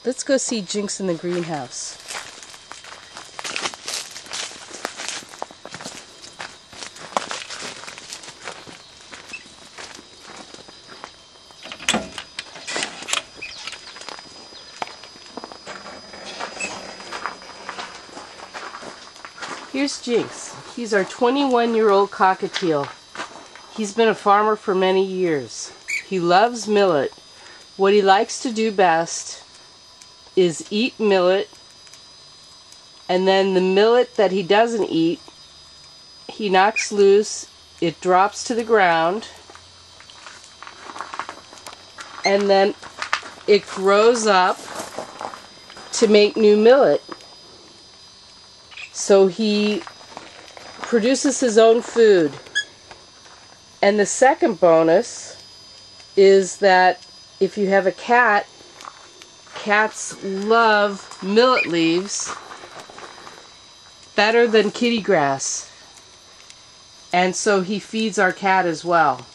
Let's go see Jinx in the greenhouse. Here's Jinx. He's our 21-year-old cockatiel. He's been a farmer for many years. He loves millet. What he likes to do best is eat millet, and then the millet that he doesn't eat, he knocks loose, it drops to the ground, and then it grows up to make new millet. So he produces his own food. And the second bonus is that if you have a cat, cats love millet leaves better than kitty grass. And so he feeds our cat as well.